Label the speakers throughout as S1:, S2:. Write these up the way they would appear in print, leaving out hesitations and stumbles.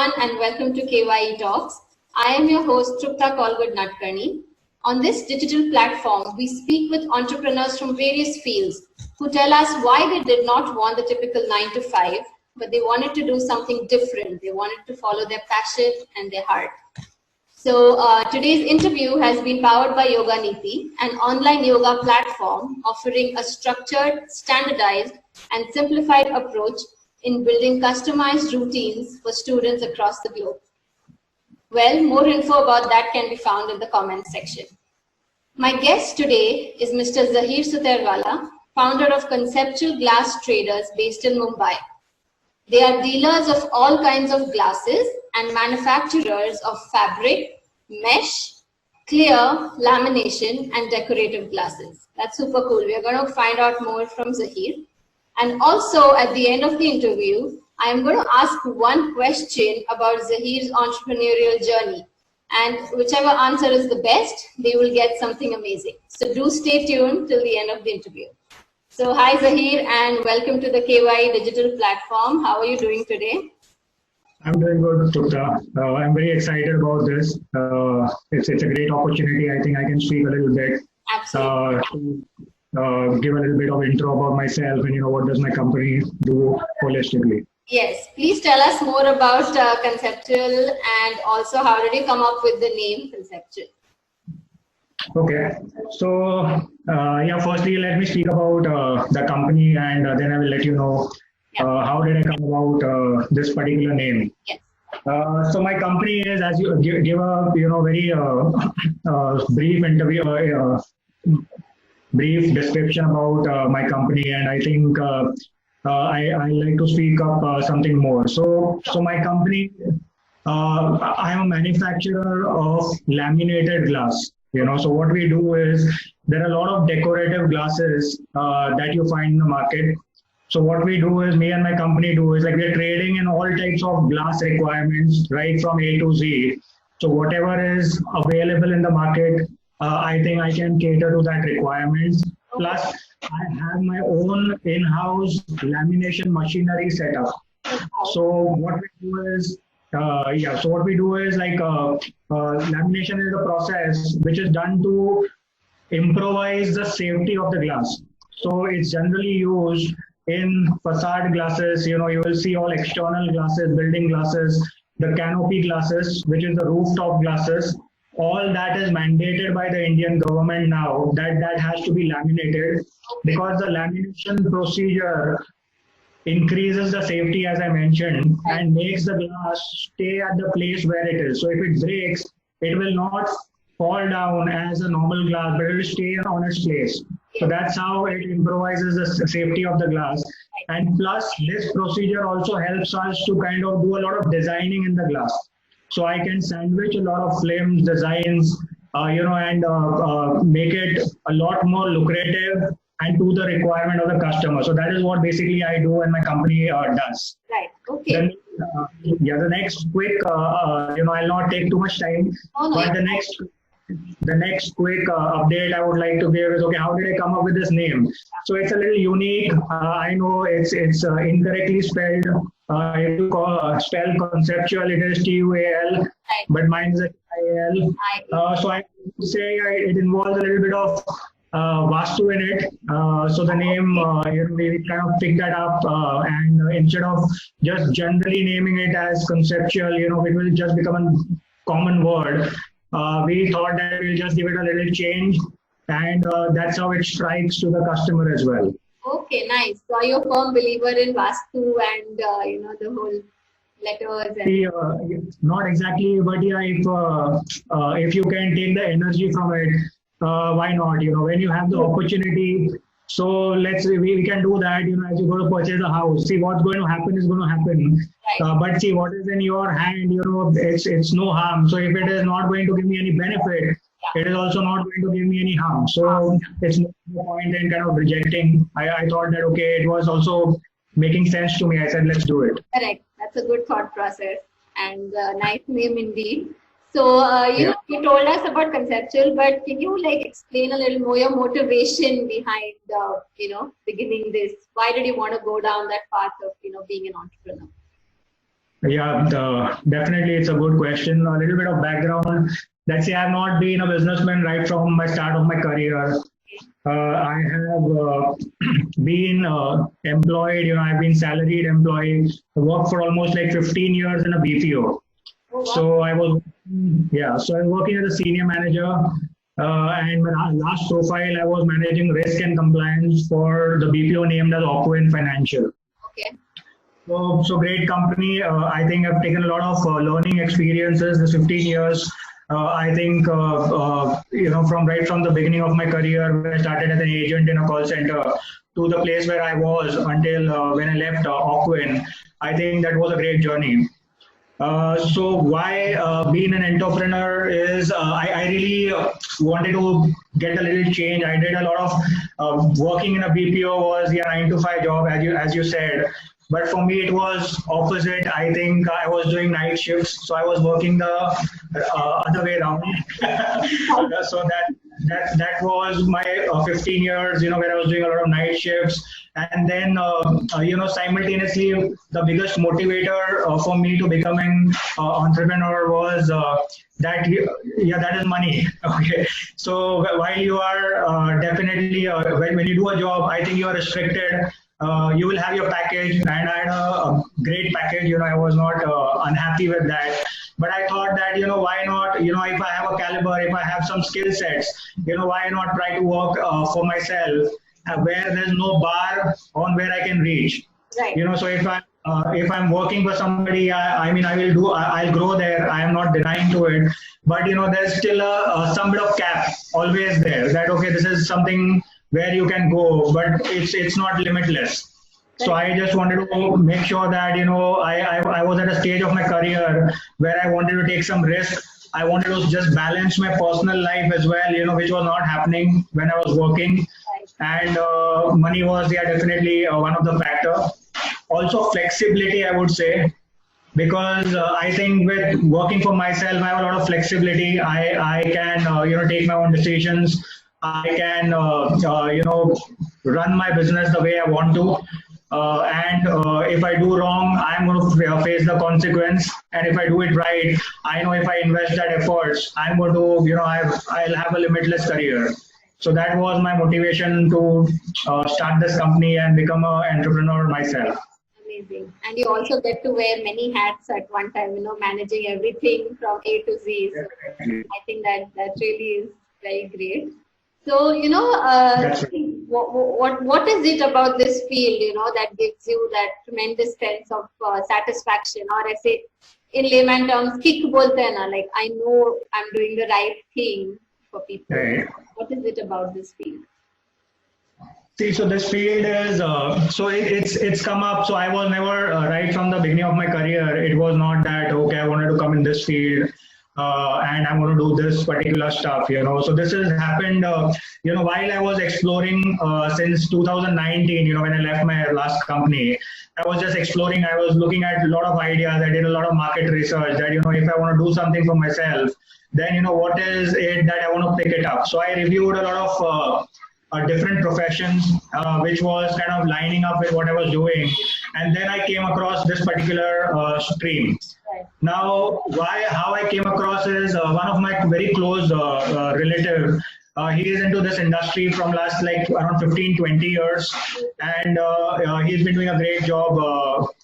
S1: everyone, and welcome to KYETalks. I am your host, Trupta Colgood Natkarni. On this digital platform, we speak with entrepreneurs from various fields who tell us why they did not want the typical 9 to 5, but they wanted to do something different. They wanted to follow their passion and their heart. So today's interview has been powered by Yoga Niti, an online yoga platform offering a structured, standardized, and simplified approach in building customized routines for students across the globe. Well, more info about that can be found in the comments section. My guest today is Mr. Zaheer Suterwala, founder of Conceptual Glass Traders based in Mumbai. They are dealers of all kinds of glasses and manufacturers of fabric, mesh, clear, lamination, and decorative glasses. That's super cool. We are going to find out more from Zaheer. And also, at the end of the interview, I am going to ask one question about Zaheer's entrepreneurial journey. And whichever answer is the best, they will get something amazing. So do stay tuned till the end of the interview. So hi Zaheer, and welcome to the KYE digital platform. How are you doing today?
S2: I'm doing good, Trupta. I'm very excited about this. It's a great opportunity. I think I can speak a little bit.
S1: Absolutely.
S2: Give a little bit of intro about myself and what does my company do holistically.
S1: Yes, please tell us more about Conceptual, and also how did you come up with the name Conceptual?
S2: Okay, so firstly let me speak about the company, and then I will let you know how did I come about this particular name.
S1: Yes.
S2: So my company is, as you give a very brief interview, brief description about my company, and I think I like to speak up something more. So my company, I am a manufacturer of laminated glass. So what we do is there are a lot of decorative glasses that you find in the market. So what we do is, me and my company do is, like, we're trading in all types of glass requirements, right from A to Z. So whatever is available in the market, I think I can cater to that requirements. Plus, I have my own in-house lamination machinery setup. So what we do is, lamination is a process which is done to improvise the safety of the glass. So it's generally used in facade glasses. You will see all external glasses, building glasses, the canopy glasses, which is the rooftop glasses. All that is mandated by the Indian government now, that has to be laminated, because the lamination procedure increases the safety, as I mentioned, and makes the glass stay at the place where it is. So if it breaks, it will not fall down as a normal glass, but it will stay on its place. So that's how it improvises the safety of the glass. And plus, this procedure also helps us to kind of do a lot of designing in the glass. So I can sandwich a lot of flames, designs, and make it a lot more lucrative and to the requirement of the customer. So that is what basically I do and my company does.
S1: Right. Okay.
S2: Then, the next quick, I'll not take too much time, but the next quick update I would like to give is, okay, how did I come up with this name? So it's a little unique. I know it's incorrectly spelled. If you spell conceptual, it is Tual, but mine is a Til. So I would say it involves a little bit of Vastu in it. So the name, we kind of pick that up, and instead of just generally naming it as conceptual, it will just become a common word. We thought that we'll just give it a little change, and that's how it strikes to the customer as well.
S1: Okay, nice. So are you a firm believer in Vastu and the whole letters? And
S2: not exactly, but if you can take the energy from it, why not? When you have the opportunity. So let's say we can do that. As you go to purchase a house, see what's going to happen is going to happen. Right. But see what is in your hand. It's no harm. So if it is not going to give me any benefit, it is also not going to give me any harm. So it's no point in kind of rejecting. I thought that, okay, it was also making sense to me. I said, let's do it.
S1: Correct. That's a good thought process, and nice name indeed. So, you told us about Conceptual, but can you explain a little more your motivation behind, beginning this? Why did you want to go down that path of, being an entrepreneur?
S2: Yeah, definitely it's a good question. A little bit of background. Let's say I've not been a businessman right from my start of my career. I have been employed, I've been salaried employee. I worked for almost like 15 years in a BPO. So I was, yeah, so I was working as a senior manager. And my last profile, I was managing risk and compliance for the BPO named as Aquin Financial.
S1: Okay.
S2: So great company. I think I've taken a lot of learning experiences this 15 years. I think, from the beginning of my career, when I started as an agent in a call center to the place where I was until when I left Aquin, I think that was a great journey. So why being an entrepreneur is I really wanted to get a little change. I did a lot of working in a BPO was a 9 to 5 job, as you said. But for me, it was opposite. I think I was doing night shifts, so I was working the other way around. So that was my 15 years, where I was doing a lot of night shifts. And then, simultaneously, the biggest motivator for me to becoming entrepreneur was that is money. Okay, so while you are definitely when you do a job, I think you are restricted. You will have your package, and I had a great package. I was not unhappy with that. But I thought that, why not, if I have a caliber, if I have some skill sets, why not try to work for myself where there's no bar on where I can reach.
S1: Right.
S2: So if I'm working for somebody, I'll grow there. I am not denying to it. But, there's still some bit of cap always there that, okay, this is something where you can go, but it's not limitless. So I just wanted to make sure that, I was at a stage of my career where I wanted to take some risk. I wanted to just balance my personal life as well, which was not happening when I was working. And money was, definitely one of the factors. Also flexibility, I would say, because I think with working for myself, I have a lot of flexibility. I can, take my own decisions. I can, run my business the way I want to. And if I do wrong, I'm going to face the consequence. And if I do it right, I know if I invest that efforts, I'm going to, I'll have a limitless career. So that was my motivation to start this company and become an entrepreneur myself.
S1: Amazing. And you also get to wear many hats at one time, managing everything from A to Z. So I think that really is very great. So, what is it about this field, that gives you that tremendous sense of satisfaction, or I say in layman terms, kick bolte na, like I know I'm doing the right thing for people.
S2: Right.
S1: What is it about this field?
S2: See, so this field is, it's come up. So I was never, right from the beginning of my career, it was not that, okay, I wanted to come in this field. And I'm going to do this particular stuff, So this has happened, while I was exploring since 2019, when I left my last company, I was just exploring. I was looking at a lot of ideas. I did a lot of market research that, if I want to do something for myself, then, what is it that I want to pick it up? So I reviewed a lot of different professions, which was kind of lining up with what I was doing. And then I came across this particular stream. Now, how I came across is one of my very close relative. He is into this industry from last around 15, 20 years. And he's been doing a great job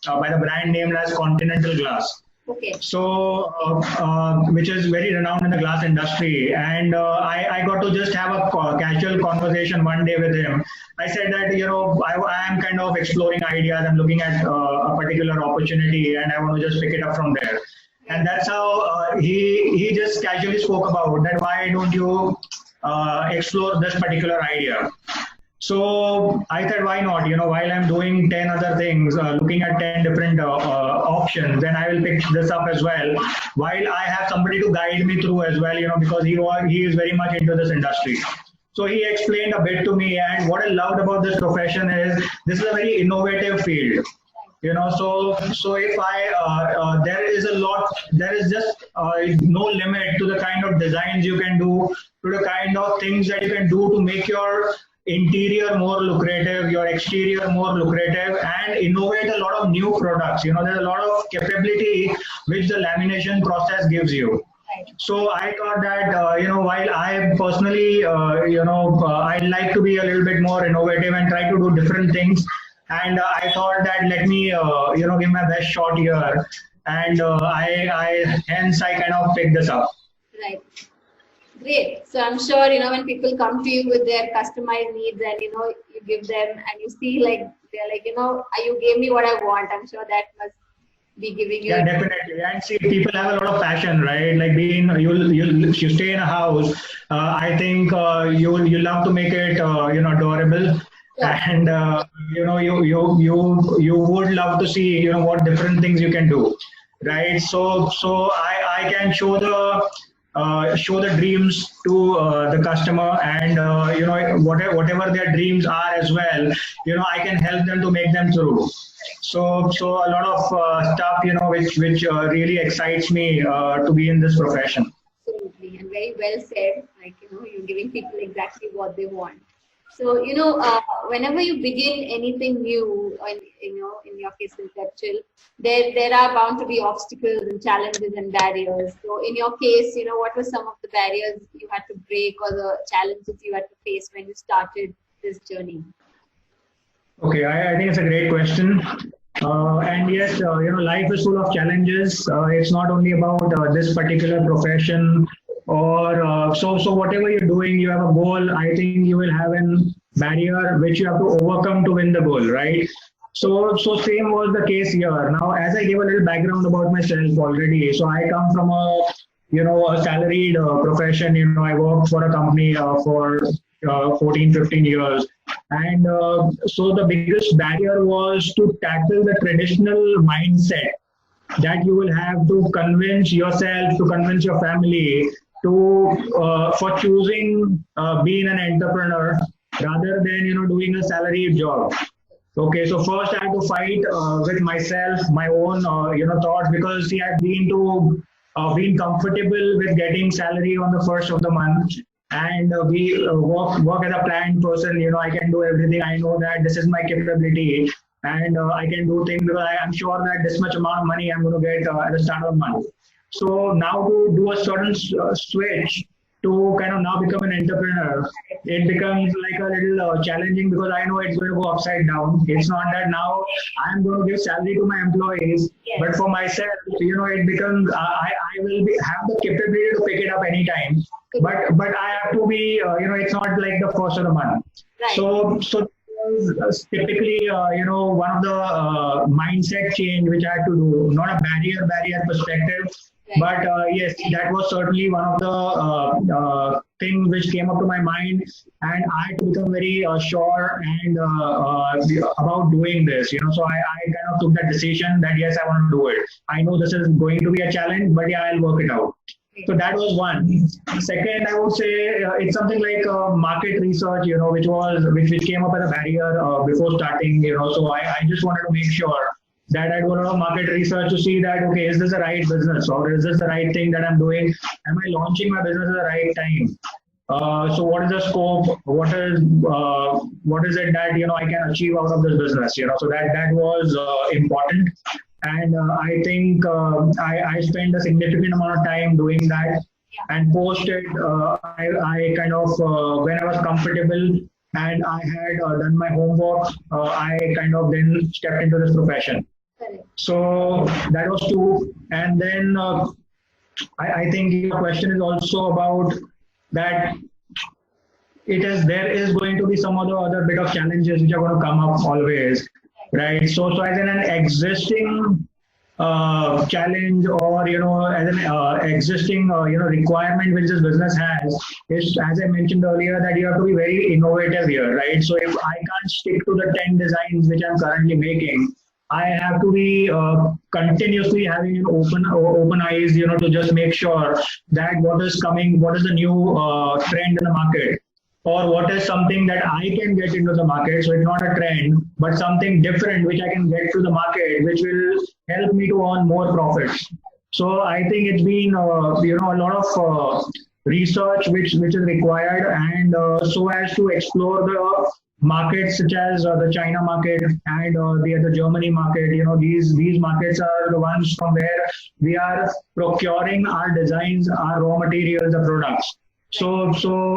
S2: by the brand named as Conceptial Glass.
S1: Okay.
S2: So, which is very renowned in the glass industry. And I got to just have a casual conversation one day with him. I said that, I am kind of exploring ideas. I'm looking at a particular opportunity and I want to just pick it up from there. And that's how he just casually spoke about that. Why don't you explore this particular idea? So I said, why not? While I'm doing 10 other things, looking at 10 different options, then I will pick this up as well. While I have somebody to guide me through as well, because he is very much into this industry. So he explained a bit to me, and what I loved about this profession is this is a very innovative field. So if there is just no limit to the kind of designs you can do, to the kind of things that you can do to make your interior more lucrative, your exterior more lucrative, and innovate a lot of new products. There's a lot of capability which the lamination process gives you. So I thought that, while I personally, I'd like to be a little bit more innovative and try to do different things. And I thought that let me, give my best shot here. And hence I kind of picked this up.
S1: Right. Great. So I'm sure, when people come to you with their customized needs and, you give them and you see like, they're like, you gave me what I want. I'm sure that must be giving you.
S2: Yeah, definitely. And see, people have a lot of passion, right? Like you stay in a house. I think you love to make it, adorable. Yeah. And, you would love to see, what different things you can do. Right. So I can show the dreams to the customer, and whatever their dreams are as well, I can help them to make them through. So a lot of stuff, which really excites me to be in this profession.
S1: Absolutely, and very well said. Like, you're giving people exactly what they want. So, whenever you begin anything new, in your case, conceptual, there are bound to be obstacles and challenges and barriers. So, in your case, what were some of the barriers you had to break or the challenges you had to face when you started this journey?
S2: Okay, I think it's a great question. And yes, life is full of challenges. It's not only about this particular profession. Or so whatever you're doing, you have a goal. I think you will have a barrier which you have to overcome to win the goal, right? So same was the case here. Now, as I gave a little background about myself already, so I come from a salaried profession. I worked for a company for 14, 15 years, and so the biggest barrier was to tackle the traditional mindset that you will have to convince yourself, to convince your family for choosing being an entrepreneur rather than doing a salaried job. Okay, so first I had to fight with myself, my own thoughts, because see, I've been comfortable with getting salary on the first of the month, and we work as a planned person. I can do everything. I know that this is my capability, and I can do things because I'm sure that this much amount of money I'm going to get at the start of the month. So now to do a certain switch to kind of now become an entrepreneur, it becomes like a little challenging, because I know it's going to go upside down. It's not that now I'm going to give salary to my employees, yes, but for myself, it becomes I will have the capability to pick it up anytime. But I have to be, it's not like the first of the month. Right. So typically, one of the mindset change which I had to do, not a barrier perspective. Right. But yes, that was certainly one of the things which came up to my mind, and I had to become very sure and about doing this. So I kind of took that decision that yes, I want to do it. I know this is going to be a challenge, but yeah, I'll work it out. So that was one. Second, I would say it's something like market research, which came up as a barrier before starting. So I just wanted to make sure that I do a lot of market research to see that, okay, is this the right business, or is this the right thing that I'm doing? Am I launching my business at the right time? So what is the scope? What is it that I can achieve out of this business? So that was important, and I think I spent a significant amount of time doing that. And post it, I kind of when I was comfortable and I had done my homework, I kind of then stepped into this profession. So that was two. And then I think your question is also about that there is going to be some other bit of challenges which are going to come up always, right? So as an existing challenge, or as an existing requirement which this business has, is, as I mentioned earlier, that you have to be very innovative here, right? So if I can't stick to the 10 designs which I'm currently making, I have to be continuously having open eyes, to just make sure that what is coming, what is the new trend in the market, or what is something that I can get into the market. So it's not a trend, but something different which I can get to the market, which will help me to earn more profits. So I think it's been, a lot of research which is required, and so as to explore the markets such as the China market and the Germany market. These markets are the ones from where we are procuring our designs, our raw materials, the products. So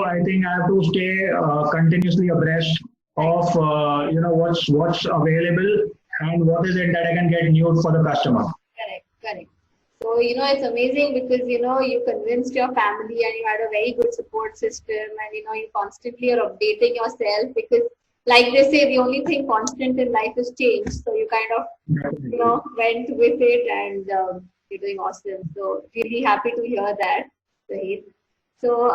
S2: I think I have to stay continuously abreast of what's available and what is it that I can get new for the customer.
S1: Correct. So, it's amazing because, you convinced your family and you had a very good support system, and, you constantly are updating yourself because, like they say, the only thing constant in life is change. So you kind of, went with it, and you're doing awesome. So really happy to hear that, Zaheer. So,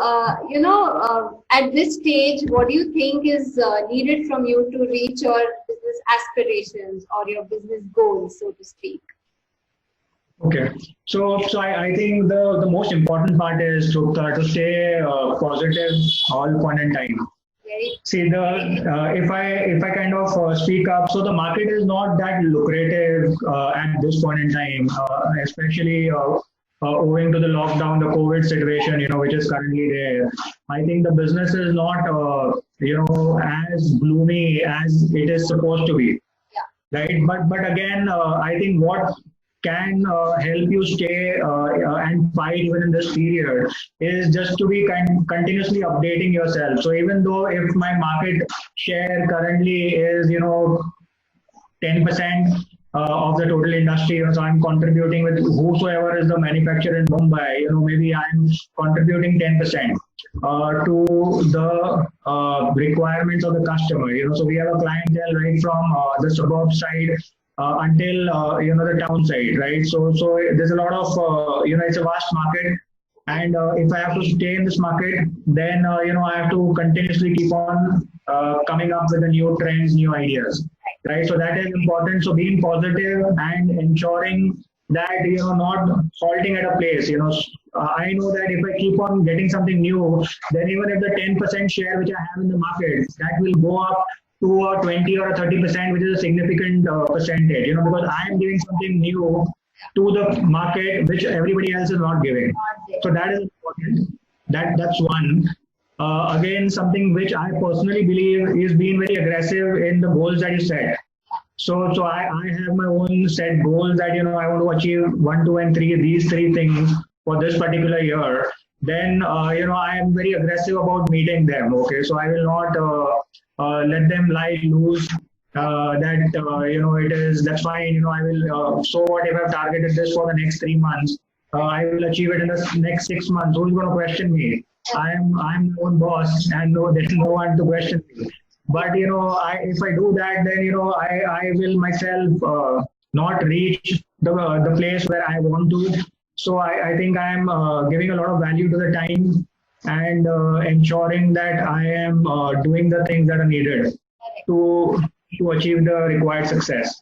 S1: at this stage, what do you think is needed from you to reach your business aspirations or your business goals, so to speak?
S2: Okay, so I think the most important part is to stay positive all point in time. See, if I kind of speak up, so the market is not that lucrative at this point in time, especially owing to the lockdown, the COVID situation, which is currently there. I think the business is not as gloomy as it is supposed to be, right? But again, I think what can help you stay and fight even in this period is just to be continuously updating yourself. So even though if my market share currently is 10% of the total industry, so I'm contributing with whosoever is the manufacturer in Mumbai, maybe I'm contributing 10% to the requirements of the customer. So we have a clientele right from the suburb side until the town side, right? So there's a lot of it's a vast market, and if I have to stay in this market, then I have to continuously keep on coming up with the new trends, new ideas, right? So that is important. So being positive and ensuring that not halting at a place. I know that if I keep on getting something new, then even if the 10% share which I have in the market, that will go up to a 20 or a 30%, which is a significant percentage, because I am giving something new to the market which everybody else is not giving. So that is important. That's one. Again, something which I personally believe is being very aggressive in the goals that you set. So I have my own set goals that I want to achieve 1, 2, and 3, these 3 things for this particular year. Then I am very aggressive about meeting them. Okay, so I will not let them lie loose. That's fine. I will. So what if I've targeted this for the next 3 months? I will achieve it in the next 6 months. Who's going to question me? I'm my own boss, and there's no one to question me. But if I do that, then I will myself not reach the place where I want to. So I think I am giving a lot of value to the time and ensuring that I am doing the things that are needed to achieve the required success.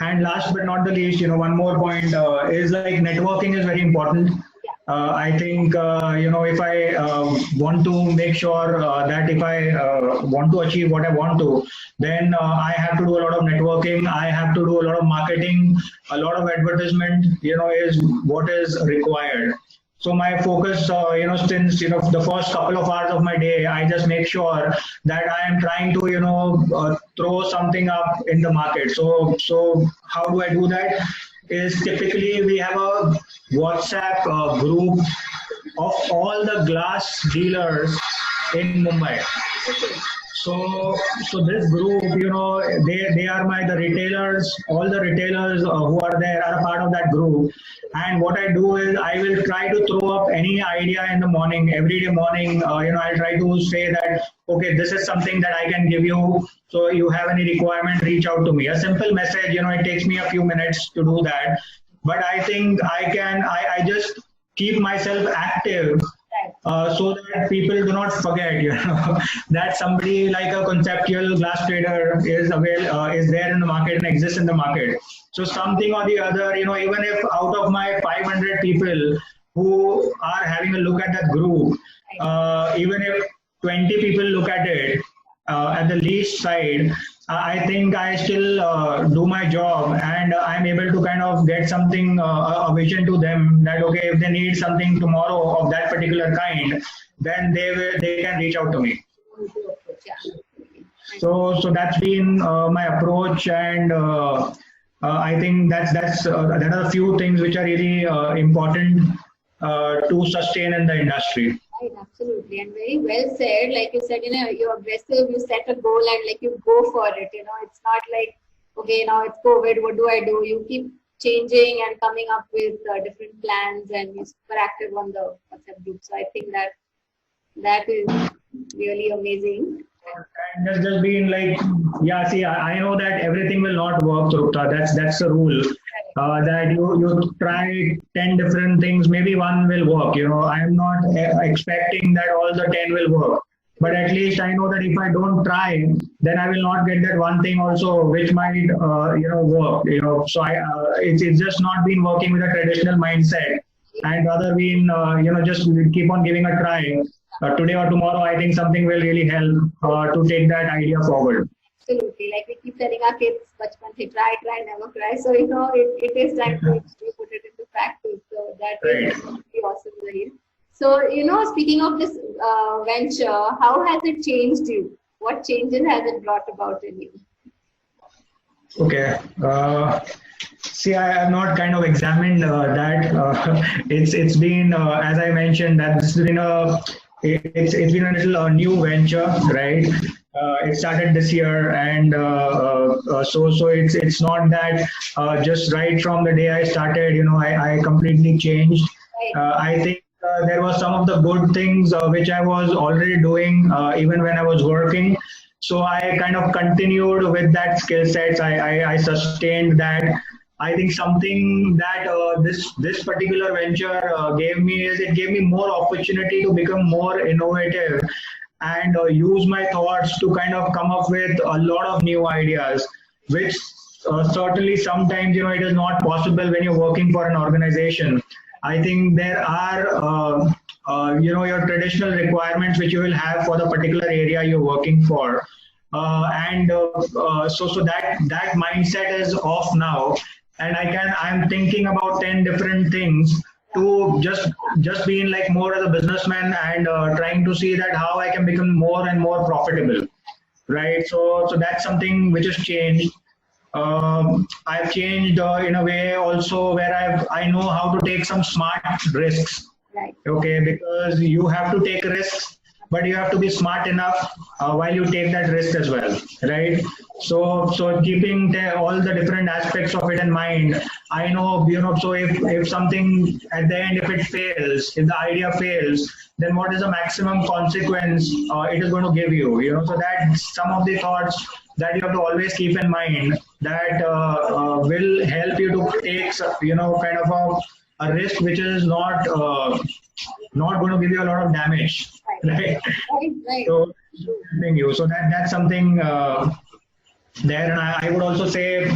S2: And last but not the least, one more point is like networking is very important. I think, if I want to make sure that if I want to achieve what I want to, then I have to do a lot of networking. I have to do a lot of marketing, a lot of advertisement, is what is required. So my focus, since, the first couple of hours of my day, I just make sure that I am trying to, throw something up in the market. So how do I do that? Is typically we have a WhatsApp group of all the glass dealers in Mumbai. So this group, they are the retailers. All the retailers who are there are a part of that group. And what I do is I will try to throw up any idea in the morning, every day morning. I'll try to say that, okay, this is something that I can give you. So you have any requirement, reach out to me. A simple message, it takes me a few minutes to do that. But I think I just keep myself active so that people do not forget, that somebody like a Conceptial Glass Trader is there in the market and exists in the market. So something or the other, even if out of my 500 people who are having a look at that group, even if 20 people look at it, at the least side, I think I still do my job, and I'm able to kind of get something, a vision to them that, okay, if they need something tomorrow of that particular kind, then they can reach out to me. So that's been my approach, and I think there are a few things which are really important to sustain in the industry.
S1: Right, absolutely, and very well said. Like you said, you're aggressive, you set a goal and like you go for it. It's not like, okay, now it's COVID, what do I do? You keep changing and coming up with different plans, and you're super active on the WhatsApp group. So I think that is really amazing.
S2: And just being like, yeah, see, I know that everything will not work, Trupta. That's the rule. That you try 10 different things, maybe one will work. I'm not expecting that all the 10 will work. But at least I know that if I don't try, then I will not get that one thing also which might work. So it's just not been working with a traditional mindset, and rather been just keep on giving a try. Today or tomorrow, I think something will really help to take that idea forward.
S1: Absolutely. Like we keep telling our kids, bachpan se try, never cry. So, it is time to actually put it into practice. So that is really awesome, Zaheer. So, speaking of this venture, how has it changed you? What changes has it brought about in you?
S2: Okay. See, I have not kind of examined that. It's been, as I mentioned, that this has been it's been a little new venture, right? It started this year, and so it's not that just right from the day I started, I completely changed. I think there were some of the good things which I was already doing even when I was working. So I kind of continued with that skill sets. I sustained that. I think something that this particular venture gave me is it gave me more opportunity to become more innovative and use my thoughts to kind of come up with a lot of new ideas, which certainly sometimes it is not possible when you're working for an organization. I think there are your traditional requirements which you will have for the particular area you're working for, so that mindset is off now. And I'm thinking about 10 different things to just being like more as a businessman and trying to see that how I can become more and more profitable, right? So that's something which has changed. I've changed in a way also where I know how to take some smart risks,
S1: right?
S2: Okay, because you have to take risks, but you have to be smart enough while you take that risk as well, right? So keeping all the different aspects of it in mind, I know, so if something at the end, if it fails, if the idea fails, then what is the maximum consequence it is going to give you, so that some of the thoughts that you have to always keep in mind that will help you to take, kind of a risk which is not going to give you a lot of damage, right?
S1: Right.
S2: So that's something there. And I would also say,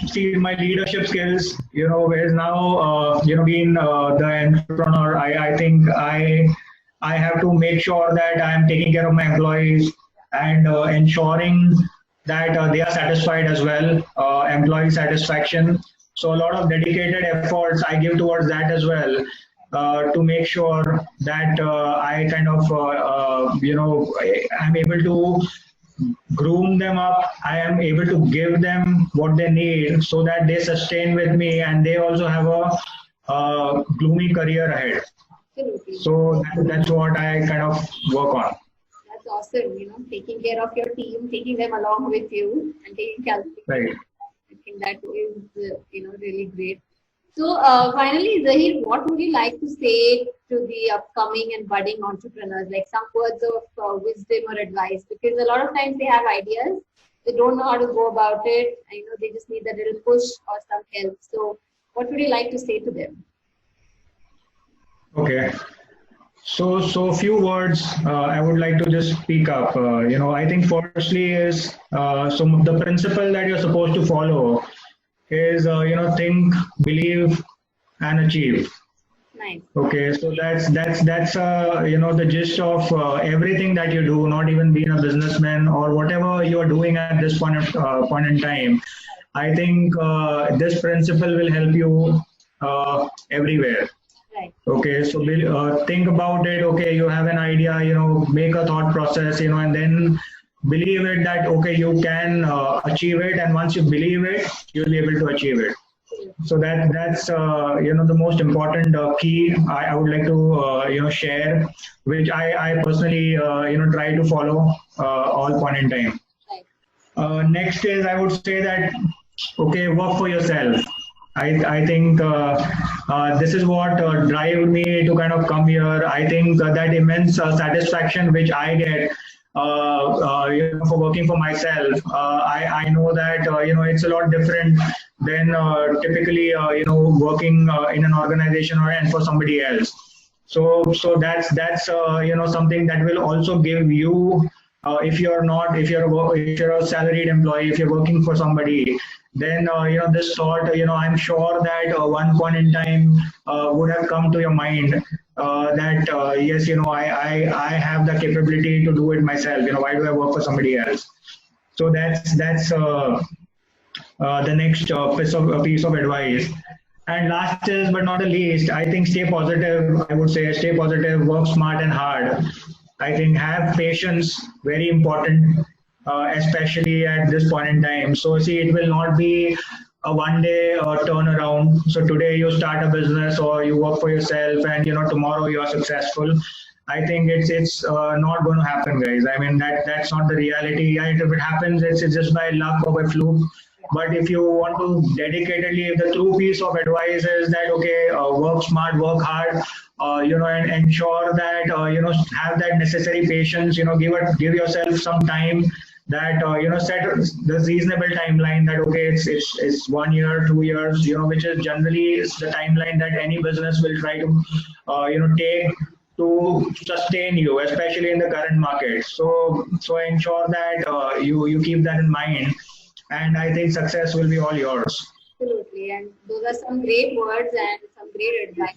S2: see, my leadership skills, is now, being the entrepreneur, I think I have to make sure that I'm taking care of my employees and ensuring that they are satisfied as well, employee satisfaction. So a lot of dedicated efforts I give towards that as well, to make sure that I kind of, I'm able to groom them up. I am able to give them what they need so that they sustain with me and they also have a gloomy career ahead.
S1: Absolutely.
S2: So that's what I kind of work on.
S1: That's awesome, taking care of your team, taking them along with you and taking care of them.
S2: Right.
S1: I think that is, really great. So finally, Zaheer, what would you like to say to the upcoming and budding entrepreneurs, like some words of wisdom or advice? Because a lot of times they have ideas, they don't know how to go about it. They just need a little push or some help. So what would you like to say to them?
S2: Okay. So few words I would like to just speak up. I think firstly is the principle that you're supposed to follow is think, believe, and achieve.
S1: Nice.
S2: Okay, so that's the gist of everything that you do. Not even being a businessman or whatever you are doing at this point in time. I think this principle will help you everywhere.
S1: Right.
S2: Okay, so think about it. Okay, you have an idea, make a thought process, and then believe it that, okay, you can achieve it. And once you believe it, you'll be able to achieve it. So that's the most important key I would like to share, which I personally try to follow all point in time. Next is, I would say that, okay, work for yourself. I think this is what drive me to kind of come here. I think that immense satisfaction which I get for working for myself. I know that it's a lot different than typically working in an organization and for somebody else. So that's something that will also give you, if you're a salaried employee, if you're working for somebody, then this thought, I'm sure that one point in time would have come to your mind that yes, I have the capability to do it myself. Why do I work for somebody else? So that's the next piece of advice. And last is but not the least, I think stay positive. I would say stay positive, work smart and hard. I think have patience, very important. Especially at this point in time. So see, it will not be a one-day turnaround. So today you start a business or you work for yourself, and tomorrow you are successful. I think it's not going to happen, guys. I mean that's not the reality. And if it happens, it's just by luck or by fluke. But if you want to dedicatedly, the true piece of advice is that, okay, work smart, work hard, and ensure that have that necessary patience. Give yourself some time. That set the reasonable timeline that, okay, it's 1 year, 2 years, which is generally the timeline that any business will try to take to sustain you, especially in the current market. So ensure that you keep that in mind, and I think success will be all yours.
S1: Absolutely, and those are some great words and some great advice.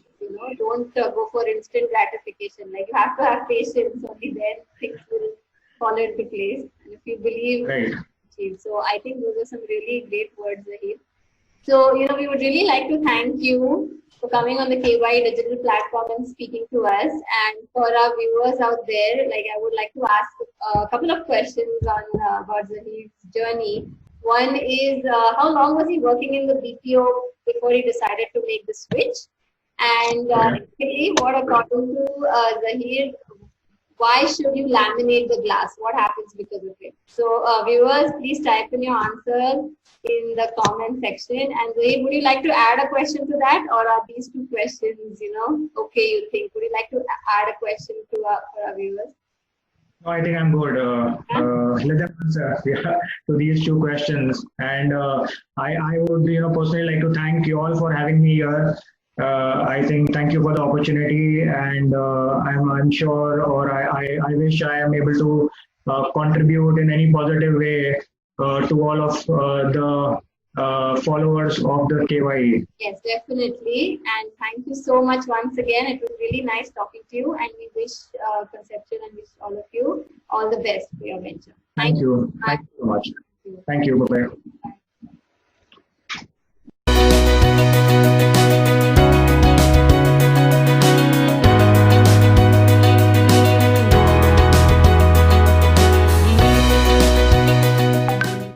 S1: Don't go for instant gratification. Like, you have to have patience. Only then things will fall into place. And if you believe,
S2: right.
S1: So I think those are some really great words, Zaheer. So, we would really like to thank you for coming on the KYE digital platform and speaking to us. And for our viewers out there, I would like to ask a couple of questions on about Zaheer's journey. One is, how long was he working in the BPO before he decided to make the switch? And secondly, what, according to Zaheer, why should you laminate the glass? What happens because of it? So viewers, please type in your answers in the comment section. And Zaheer, would you like to add a question to that, or are these two questions, okay, you think? Would you like to add a question to our viewers?
S2: No, I think I'm good. Let them answer to these two questions. And I would personally like to thank you all for having me here. I think thank you for the opportunity, and I'm sure, or I wish I am able to contribute in any positive way to all of the followers of the KYE.
S1: Yes, definitely. And thank you so much once again. It was really nice talking to you, and we wish Conceptial and wish all of you all the best for your venture.
S2: Thank you. Thank you so much. Thank you. Bye-bye.